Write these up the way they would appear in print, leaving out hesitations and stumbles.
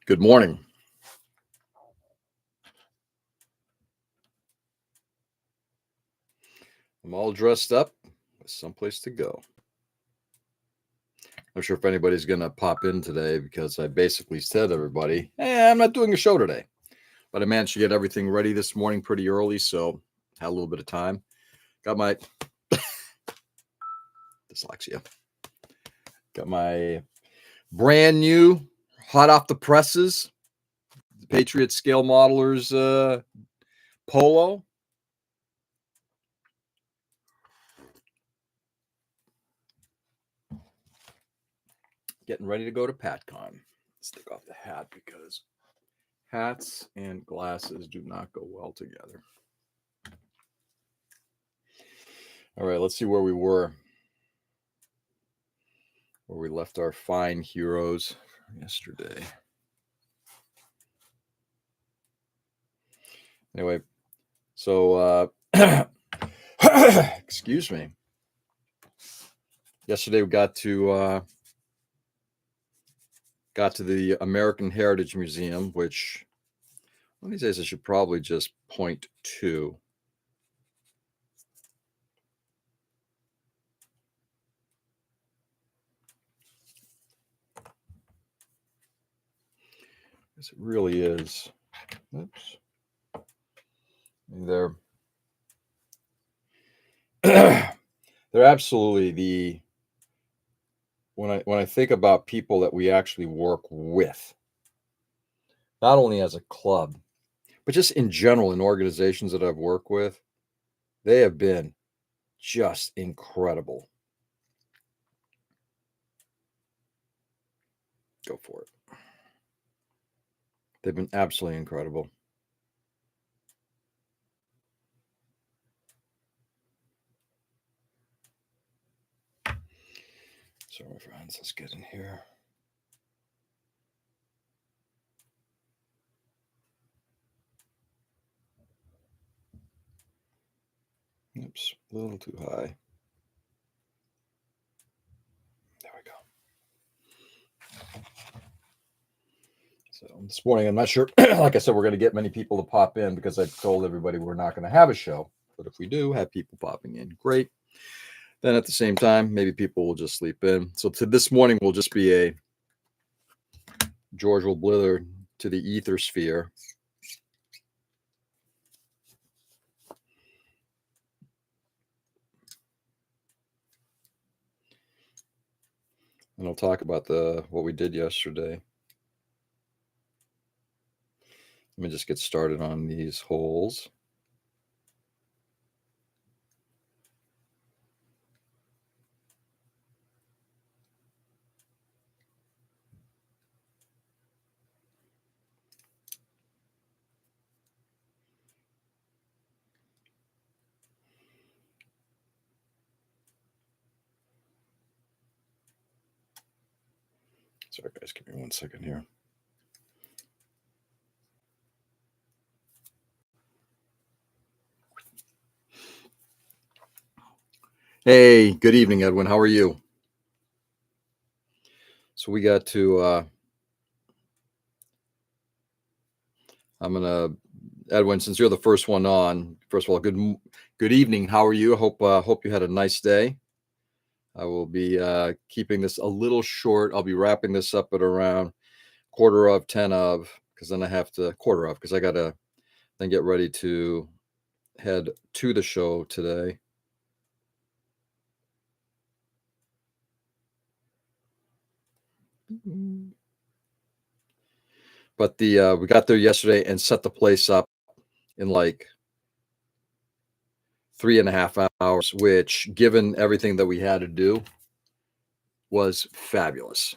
Good morning. I'm all dressed up with someplace to go. I'm sure if anybody's going to pop in today because I basically said to everybody, I'm not doing a show today. But I managed to get everything ready this morning pretty early, so had a little bit of time. Got my dyslexia. Got my brand new, hot off the presses, Patriot Scale Modelers polo. Getting ready to go to PatCon. Let's take off the hat because hats and glasses do not go well together. All right, let's see where we were. Where we left our fine heroes yesterday. Anyway, so excuse me. Yesterday we got to the American Heritage Museum, which one of these days I should probably just point to. It really is. Oops. They're they're absolutely the when I think about people that we actually work with, not only as a club, but just in general in organizations that I've worked with, they have been just incredible. Go for it. They've been absolutely incredible. So, my friends, let's get in here. Oops, a little too high. There we go. So this morning, I'm not sure, like I said, we're going to get many people to pop in because I told everybody we're not going to have a show. But if we do have people popping in, great. Then at the same time, maybe people will just sleep in. So this morning will just be a George will blither to the ether sphere. And I'll talk about what we did yesterday. Let me just get started on these holes. Sorry, guys, give me 1 second here. Hey, good evening, Edwin. How are you? So we got to, Edwin, since you're the first one on, first of all, good evening. How are you? Hope you had a nice day. I will be keeping this a little short. I'll be wrapping this up at around 10:15, because then I have to because I got to then get ready to head to the show today. But we got there yesterday and set the place up in like 3.5 hours, which, given everything that we had to do, was fabulous.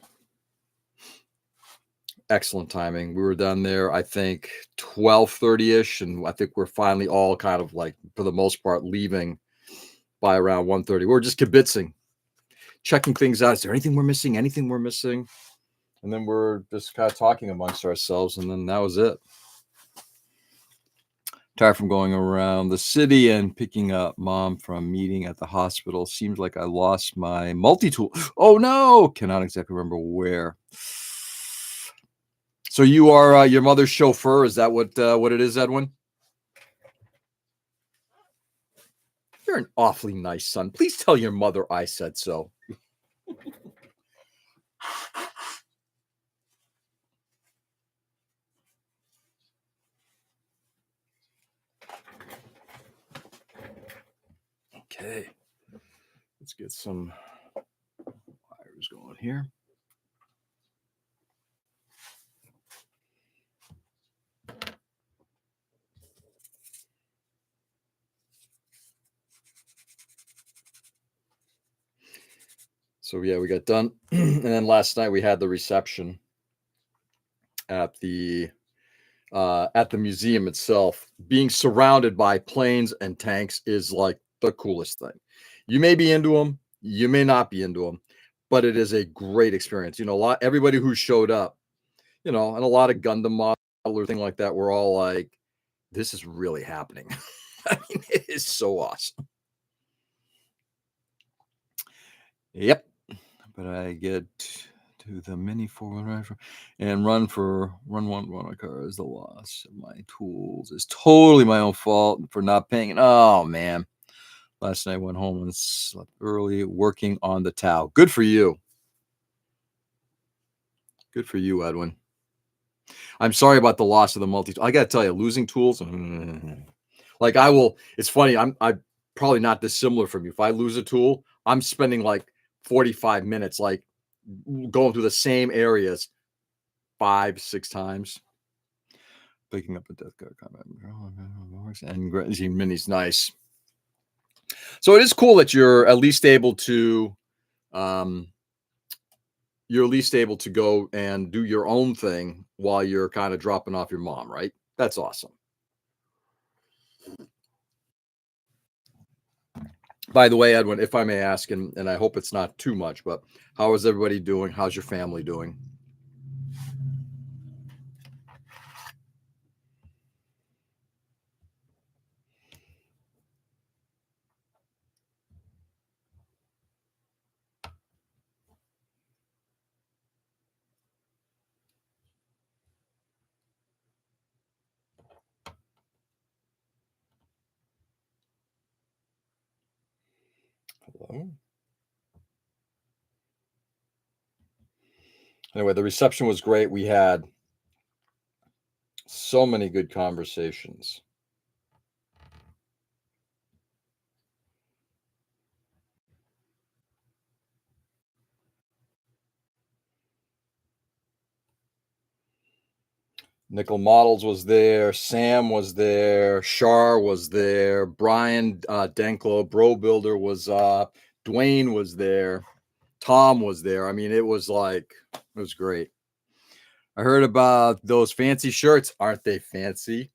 Excellent timing. We were done there, I think, 12:30-ish, and I think we're finally all kind of like, for the most part, leaving by around 1:30. We were just kibitzing, checking things out. Is there anything we're missing? Anything we're missing? And then we're just kind of talking amongst ourselves, and then that was it. Tired from going around the city and picking up mom from meeting at the hospital. Seems like I lost my multi-tool. Oh no! Cannot exactly remember where. So you are your mother's chauffeur. Is that what it is, Edwin? You're an awfully nice son. Please tell your mother I said so. Okay. Let's get some wires going here. So yeah, we got done. And then last night we had the reception at the museum itself. Being surrounded by planes and tanks is like the coolest thing. You may be into them, you may not be into them, but it is a great experience. You know, everybody who showed up, you know, and a lot of Gundam model or thing like that, we're all like, this is really happening. I mean, it is so awesome. Yep. But I get to the mini forward rifle and run one car is the loss of my tools. It's totally my own fault for not paying. Oh man. Last night I went home and slept early working on the Tau. Good for you. Good for you, Edwin. I'm sorry about the loss of the multi. I gotta tell you, losing tools. Like I will. It's funny. I'm probably not dissimilar from you. If I lose a tool, I'm spending like 45 minutes, like going through the same areas 5-6 times. Picking up a death guard combat and Mini's nice. So it is cool that you're at least able to go and do your own thing while you're kind of dropping off your mom, right? That's awesome. By the way, Edwin, if I may ask, and I hope it's not too much, but how is everybody doing? How's your family doing? Hello? Anyway, the reception was great. We had so many good conversations. Nickel Models was there. Sam was there. Shar was there. Brian Denklo, Bro Builder was Dwayne was there. Tom was there. I mean, it was great. I heard about those fancy shirts. Aren't they fancy?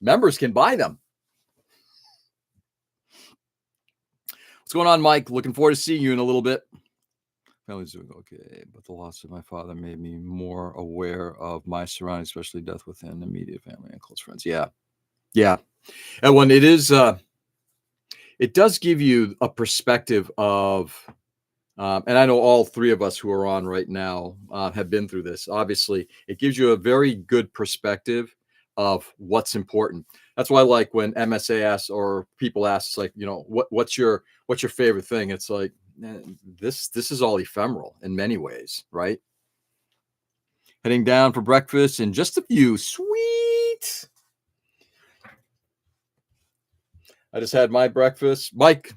Members can buy them. What's going on, Mike? Looking forward to seeing you in a little bit. Family's doing okay, but the loss of my father made me more aware of my surroundings, especially death within immediate family and close friends. Yeah. And when it is, it does give you a perspective of, and I know all three of us who are on right now have been through this. Obviously, it gives you a very good perspective of what's important. That's why, like when MSA asks or people ask, like, you know, what's your favorite thing? It's like, this is all ephemeral in many ways, right? Heading down for breakfast in just a few. Sweet. I just had my breakfast. Mike,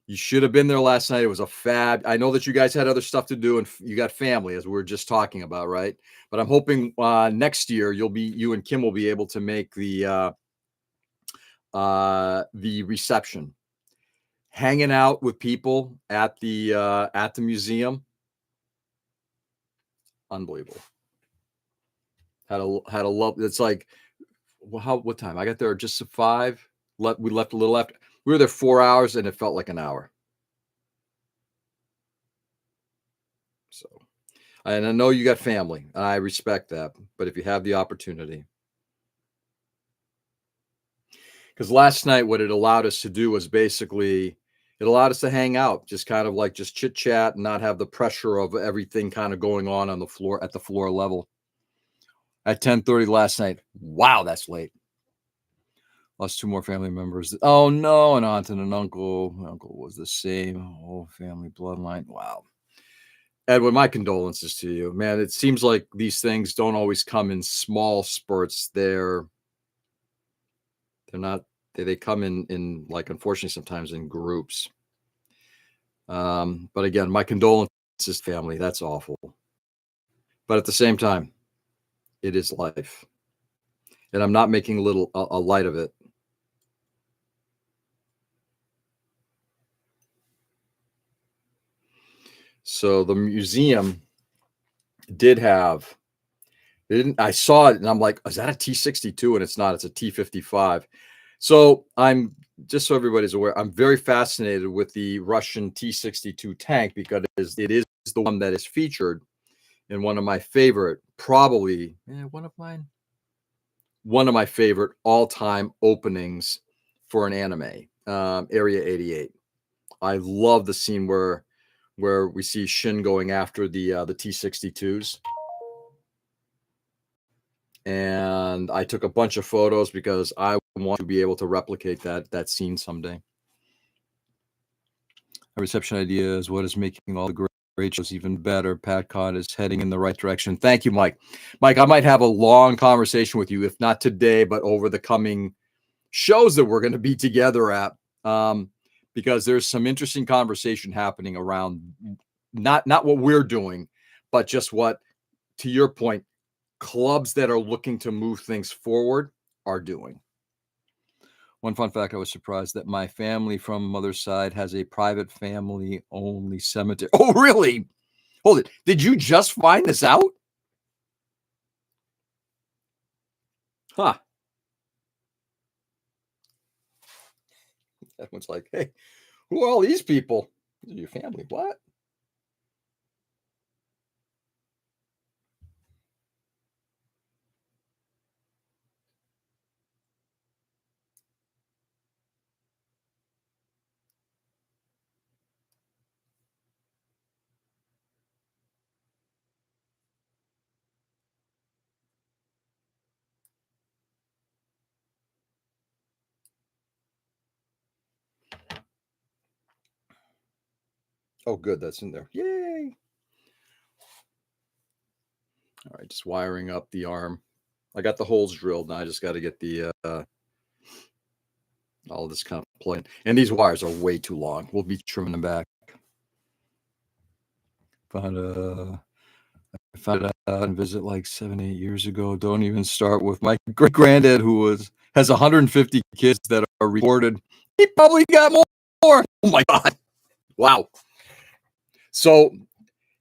you should have been there last night. It was a fab. I know that you guys had other stuff to do and you got family, as we were just talking about, right? But I'm hoping next year you and Kim will be able to make the reception. Hanging out with people at the museum, unbelievable. Had a love. It's like, well, what time? I got there just at 5. We left a little after. We were there 4 hours, and it felt like an hour. So, and I know you got family. I respect that, but if you have the opportunity, because last night what it allowed us to do was basically it allowed us to hang out, just kind of like just chit chat and not have the pressure of everything kind of going on the floor at the floor level. at 10:30 last night. Wow, that's late. Lost 2 more family members. Oh, no, an aunt and an uncle. My uncle was the same whole family bloodline. Wow. Edwin, my condolences to you. Man, it seems like these things don't always come in small spurts. They're not they come in like, unfortunately, sometimes in groups. But again, my condolences, family. That's awful. But at the same time, it is life. And I'm not making a light of it. So the museum did have, I saw it and I'm like, is that a T-62? And it's not, it's a T-55. So just so everybody's aware, I'm very fascinated with the Russian T-62 tank because it is the one that is featured in one of my favorite, probably one of my favorite all-time openings for an anime, Area 88. I love the scene where we see Shin going after the T-62s. And I took a bunch of photos because I want to be able to replicate that scene someday. A reception idea is what is making all the great shows even better. PatCon is heading in the right direction. Thank you, Mike. Mike, I might have a long conversation with you, if not today, but over the coming shows that we're going to be together at, because there's some interesting conversation happening around not what we're doing, but just what, to your point, clubs that are looking to move things forward are doing. One fun fact, I was surprised that my family from mother's side has a private family only cemetery. Oh, really? Hold it. Did you just find this out? Huh. Everyone's like, hey, who are all these people? These are your family. What? Oh, good. That's in there. Yay. All right. Just wiring up the arm. I got the holes drilled. Now I just got to get the all this kind of plug in. And these wires are way too long. We'll be trimming them back. I found it out and visit like 7-8 years ago. Don't even start with my great granddad who has 150 kids that are recorded. He probably got more. Oh my God. Wow. So,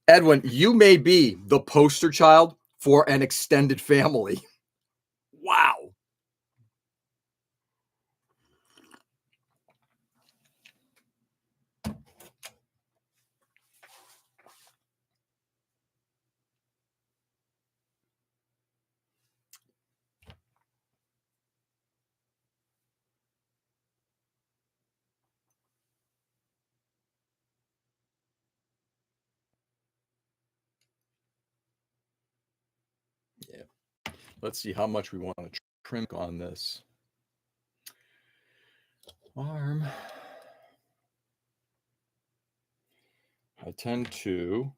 Edwin, you may be the poster child for an extended family. Wow. Yeah. Let's see how much we want to trim on this arm. I tend to.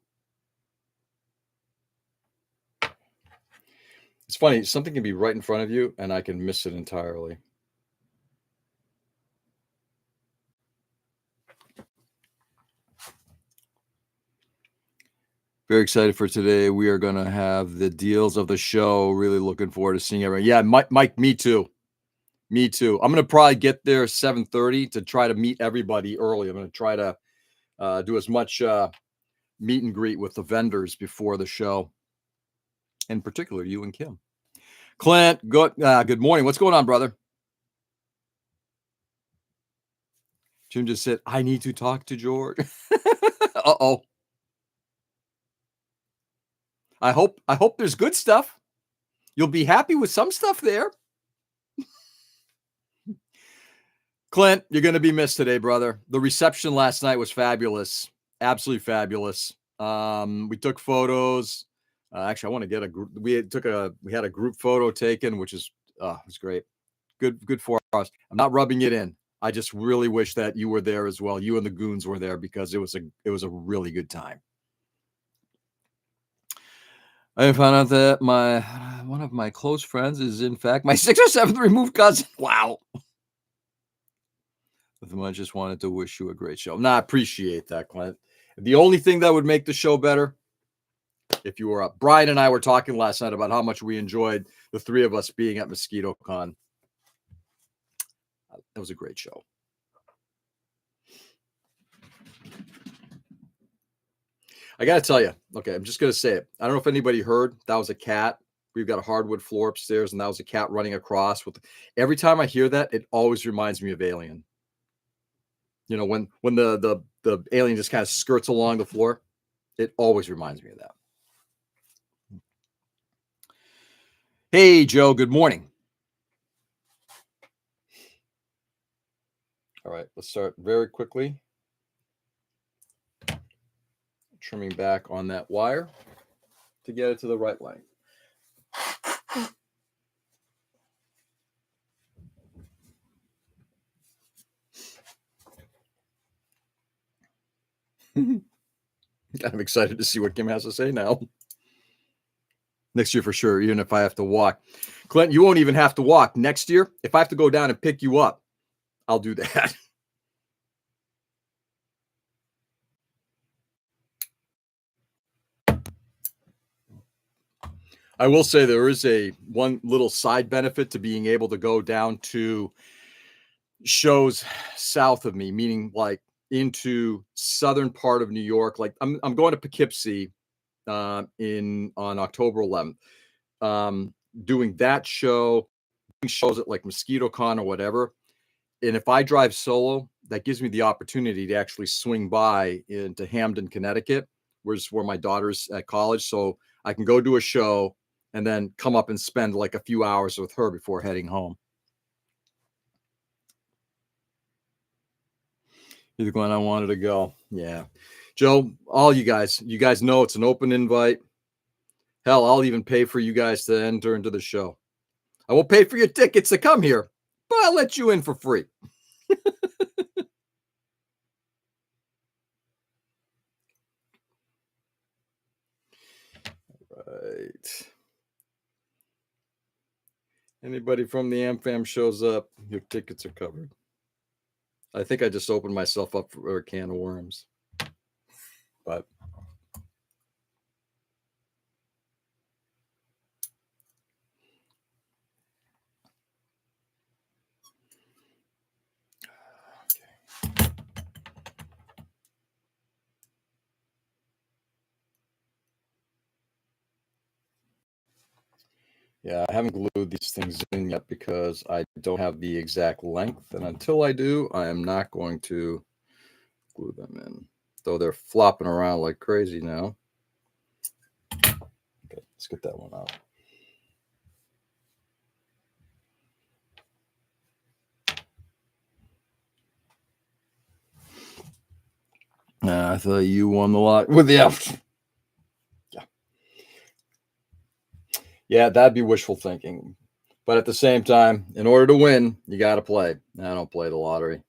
It's funny, something can be right in front of you and I can miss it entirely. Very excited for today. We are going to have the deals of the show. Really looking forward to seeing everyone. Yeah, Mike, me too. Me too. I'm going to probably get there 7:30 to try to meet everybody early. I'm going to try to do as much meet and greet with the vendors before the show. In particular, you and Kim. Clint, good morning. What's going on, brother? Jim just said, I need to talk to George. Uh-oh. I hope there's good stuff. You'll be happy with some stuff there. Clint, you're going to be missed today, brother. The reception last night was fabulous. Absolutely fabulous. We took photos. Actually, I want to get a group. We had a group photo taken, which is it was great. Good for us. I'm not rubbing it in. I just really wish that you were there as well. You and the goons were there because it was a really good time. I found out that one of my close friends is in fact my 6th or 7th removed cousin. Wow. I just wanted to wish you a great show. I appreciate that, Clint. The only thing that would make the show better, if you were up. Brian and I were talking last night about how much we enjoyed the three of us being at MosquitoCon. That was a great show. I got to tell you, okay, I'm just going to say it. I don't know if anybody heard, that was a cat. We've got a hardwood floor upstairs, and that was a cat running across. Every time I hear that, it always reminds me of Alien. You know, when the alien just kind of skirts along the floor, it always reminds me of that. Hey, Joe, good morning. All right, let's start very quickly. Trimming back on that wire to get it to the right length. Kind of excited to see what Kim has to say now. Next year for sure, even if I have to walk. Clint, you won't even have to walk. Next year, if I have to go down and pick you up, I'll do that. I will say there is one little side benefit to being able to go down to shows south of me, meaning like into southern part of New York. Like I'm going to Poughkeepsie on October 11th. Doing that show, shows at like MosquitoCon or whatever. And if I drive solo, that gives me the opportunity to actually swing by into Hamden, Connecticut, where my daughter's at college. So I can go do a show and then come up and spend like a few hours with her before heading home. You're the one I wanted to go. Yeah. Joe, all you guys know it's an open invite. Hell, I'll even pay for you guys to enter into the show. I won't pay for your tickets to come here, but I'll let you in for free. Right. Anybody from the AmFam shows up, your tickets are covered. I think I just opened myself up for a can of worms. But yeah, I haven't glued these things in yet because I don't have the exact length. And until I do, I am not going to glue them in. Though they're flopping around like crazy now. Okay, let's get that one out. I thought you won the lot with the F. Yeah, that'd be wishful thinking. But at the same time, in order to win, you got to play. I don't play the lottery.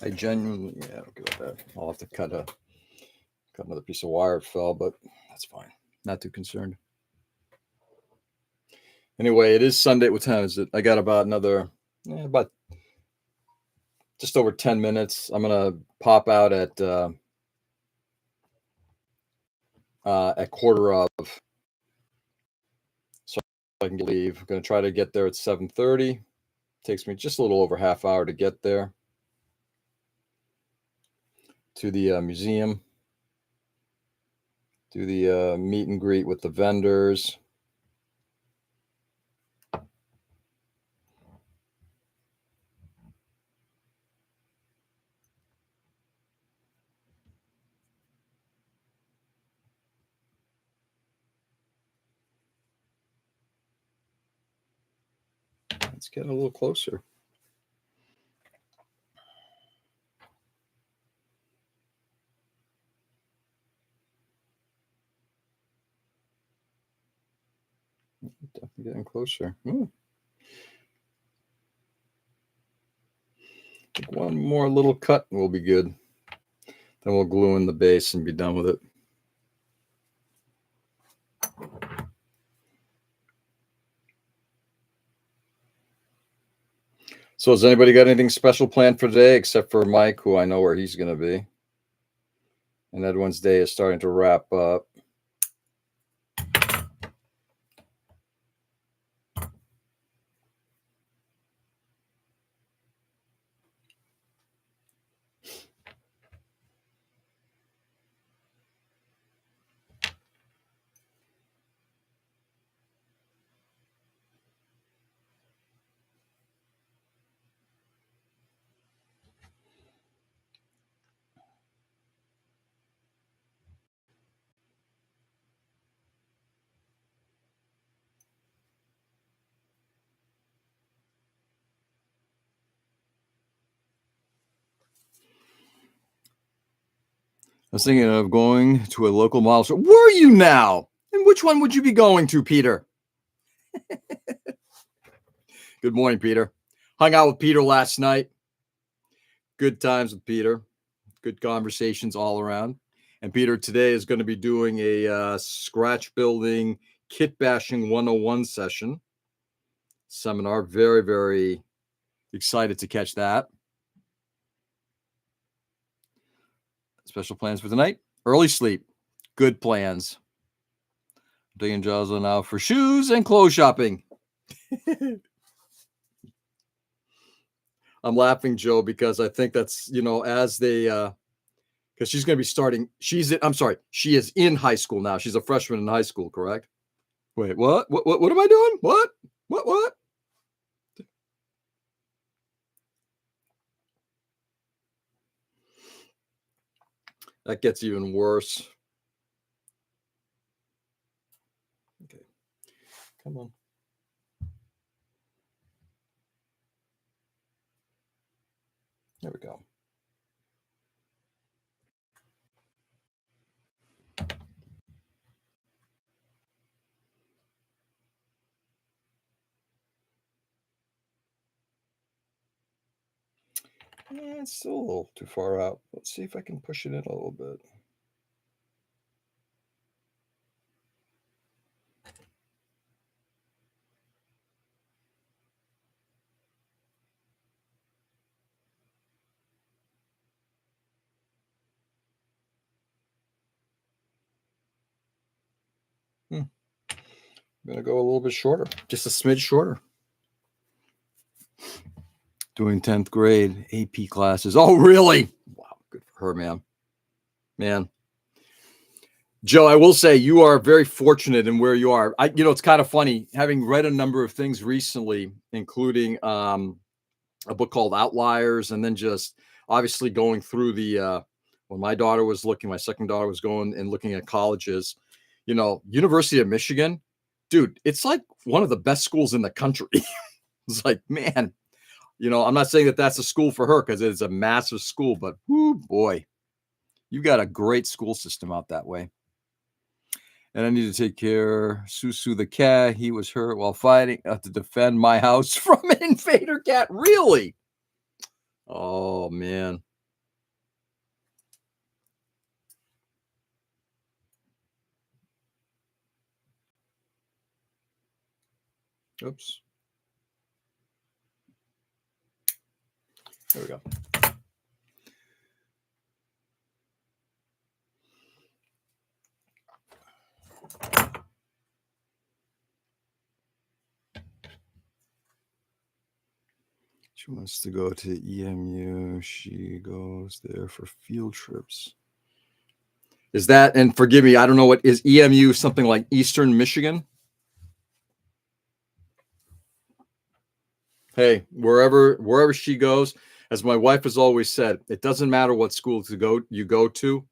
I genuinely, yeah, I'll give it that. I'll have to cut another piece of wire. It fell, but that's fine. Not too concerned. Anyway, it is Sunday. What time is it? I got about about just over 10 minutes. I'm gonna pop out at quarter of, so I can leave. I'm gonna try to get there at 7:30. Takes me just a little over half hour to get there to the museum. Do the meet and greet with the vendors. It's getting a little closer. Definitely getting closer. Ooh. I think one more little cut will be good. Then we'll glue in the base and be done with it. So has anybody got anything special planned for today except for Mike, who I know where he's going to be? And Edwin's day is starting to wrap up. I was thinking of going to a local model show. Were you now? And which one would you be going to, Peter? Good morning, Peter. Hung out with Peter last night. Good times with Peter. Good conversations all around. And Peter today is going to be doing a scratch building kit bashing 101 seminar. Very, very excited to catch that. Special plans for tonight. Early sleep. Good plans. I'm taking Jocelyn now for shoes and clothes shopping. I'm laughing, Joe, because I think that's, as they, because she's going to be starting. She is in high school now. She's a freshman in high school, correct? Wait, what? What am I doing? What? That gets even worse. Okay. Come on. There we go. Yeah, it's still a little too far out. Let's see if I can push it in a little bit. I'm going to go a little bit shorter, just a smidge shorter. Doing 10th grade AP classes. Oh, really? Wow, good for her, man. Joe, I will say you are very fortunate in where you are. It's kind of funny having read a number of things recently, including a book called Outliers, and then just obviously going through when my daughter was looking, my second daughter was going and looking at colleges, University of Michigan, dude, it's like one of the best schools in the country. It's like, man, I'm not saying that that's a school for her because it's a massive school, but whoo, boy, you got a great school system out that way. And I need to take care Susu the cat. He was hurt while fighting to defend my house from an invader cat. Really? Oh, man. Oops. There we go. She wants to go to EMU. She goes there for field trips. Is that, and forgive me, I don't know what is EMU, something like Eastern Michigan? Hey, wherever she goes, as my wife has always said, it doesn't matter what school you go to,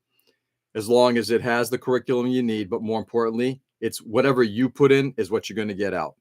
as long as it has the curriculum you need. But more importantly, it's whatever you put in is what you're going to get out.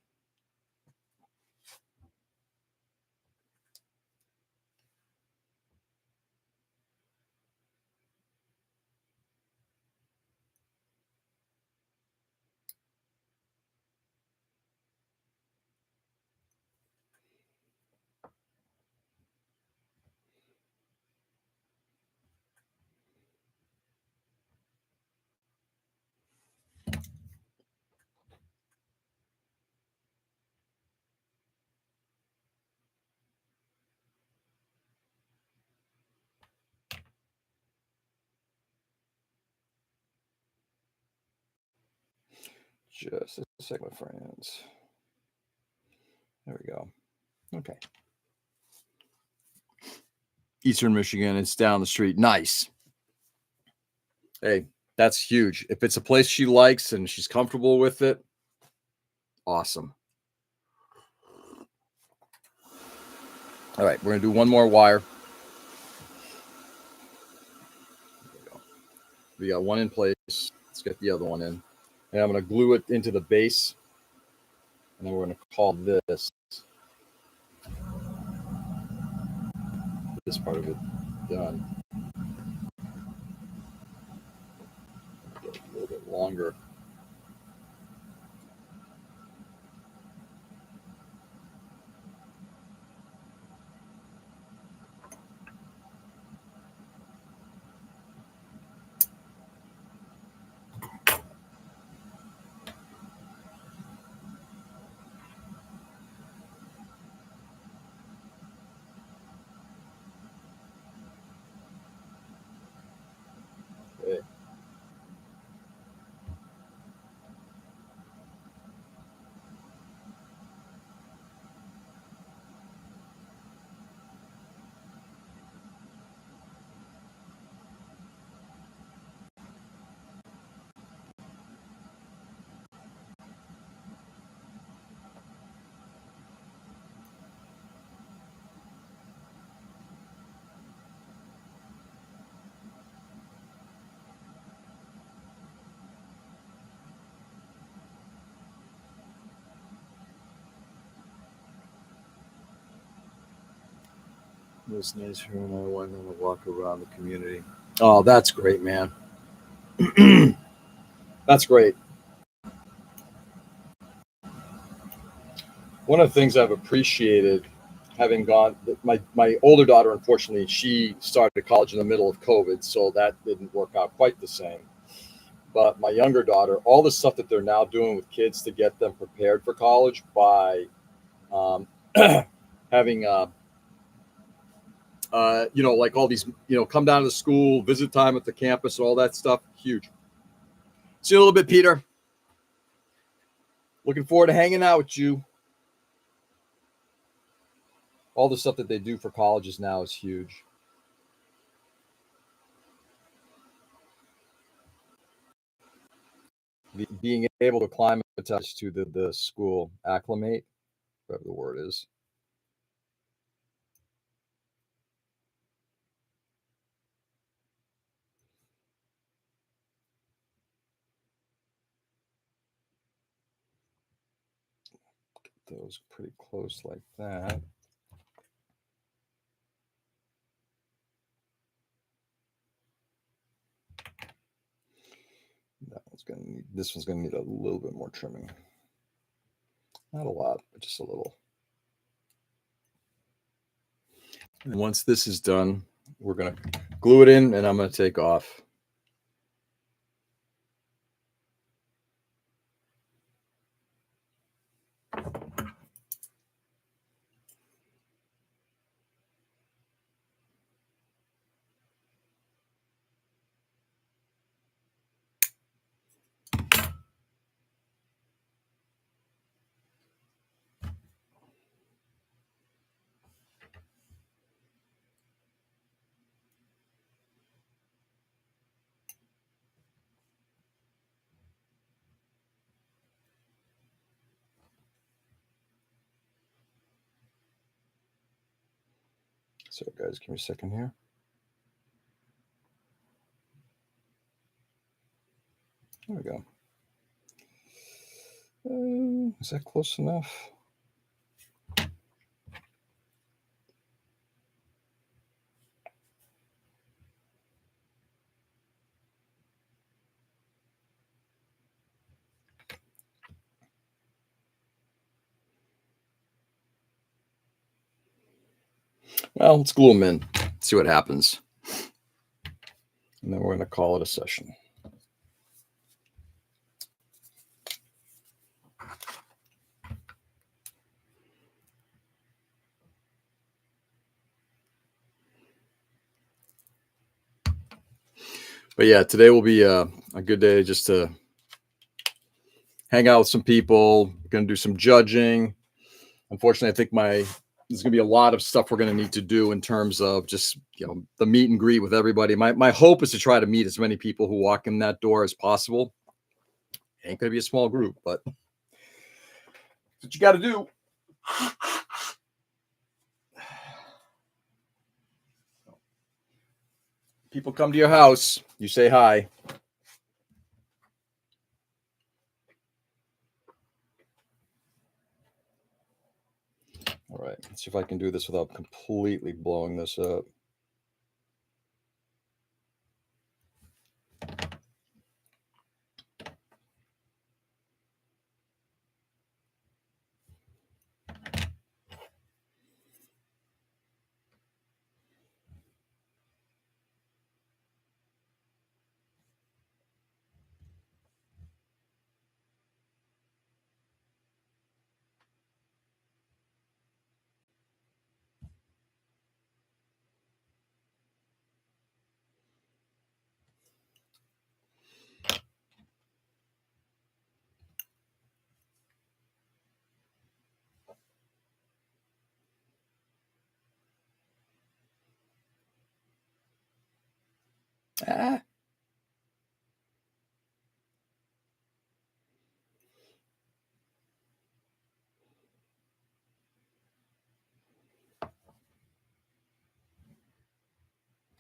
Just a second, my friends. There we go. Okay. Eastern Michigan. It's down the street. Nice. Hey, that's huge. If it's a place she likes and she's comfortable with it, awesome. All right, we're going to do one more wire. We got one in place. Let's get the other one in. And I'm going to glue it into the base. And then we're going to call this part of it done. Get a little bit longer. Okay. It was nice for when I went on a walk around the community. Oh, that's great, man. That's great. One of the things I've appreciated having gone, my older daughter, unfortunately, she started college in the middle of COVID, so that didn't work out quite the same. But my younger daughter, all the stuff that they're now doing with kids to get them prepared for college by having like all these, come down to the school, visit time at the campus, all that stuff. Huge. See you a little bit, Peter. Looking forward to hanging out with you. All the stuff that they do for colleges now is huge. Being able to acclimatize to the school, acclimate, whatever the word is. Get those pretty close like that. This one's gonna need a little bit more trimming. Not a lot, but just a little. And once this is done, we're gonna glue it in, and I'm gonna take off. So guys, give me a second here. There we go. Is that close enough? Well, let's glue them in, see what happens. And then we're going to call it a session. But yeah, today will be a good day just to hang out with some people, going to do some judging. Unfortunately, I think there's going to be a lot of stuff we're going to need to do in terms of just, the meet and greet with everybody. My hope is to try to meet as many people who walk in that door as possible. Ain't going to be a small group, but that's what you got to do. People come to your house, you say hi. All right, let's see if I can do this without completely blowing this up. Ah.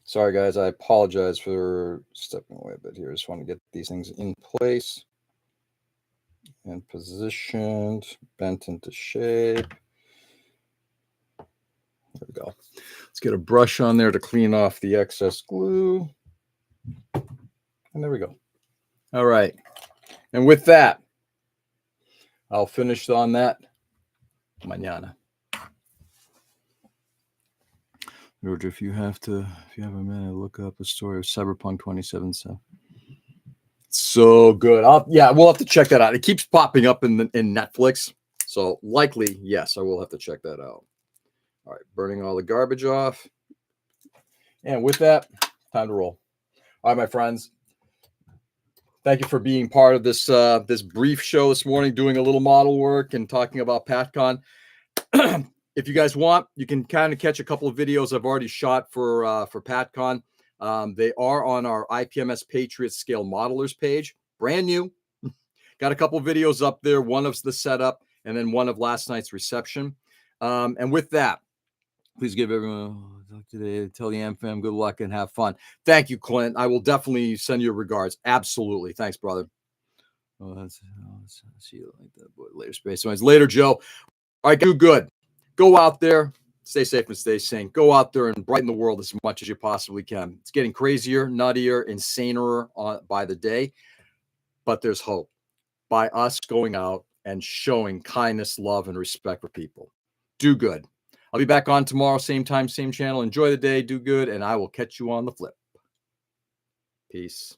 Sorry, guys. I apologize for stepping away a bit here. I just want to get these things in place and positioned, bent into shape. There we go. Let's get a brush on there to clean off the excess glue. And there we go. All right. And with that, I'll finish on that mañana. George, if you have a minute, look up a story of Cyberpunk 2077. So good. We'll have to check that out. It keeps popping up in Netflix. So likely, yes, I will have to check that out. All right, burning all the garbage off. And with that, time to roll. All right, my friends. Thank you for being part of this this brief show this morning, doing a little model work and talking about PatCon. If you guys want, you can kind of catch a couple of videos I've already shot for PatCon. They are on our IPMS Patriot Scale Modelers page, brand new. Got a couple of videos up there. One of the setup, and then one of last night's reception. And with that, please give everyone today. Tell the AmFam good luck and have fun. Thank you, Clint. I will definitely send you regards. Absolutely. Thanks, brother. Let's see you like that. Later, Space. Anyways, later, Joe. All right, do good. Go out there, stay safe and stay sane. Go out there and brighten the world as much as you possibly can. It's getting crazier, nuttier, insaner by the day, but there's hope by us going out and showing kindness, love, and respect for people. Do good. I'll be back on tomorrow, same time, same channel. Enjoy the day, do good, and I will catch you on the flip. Peace.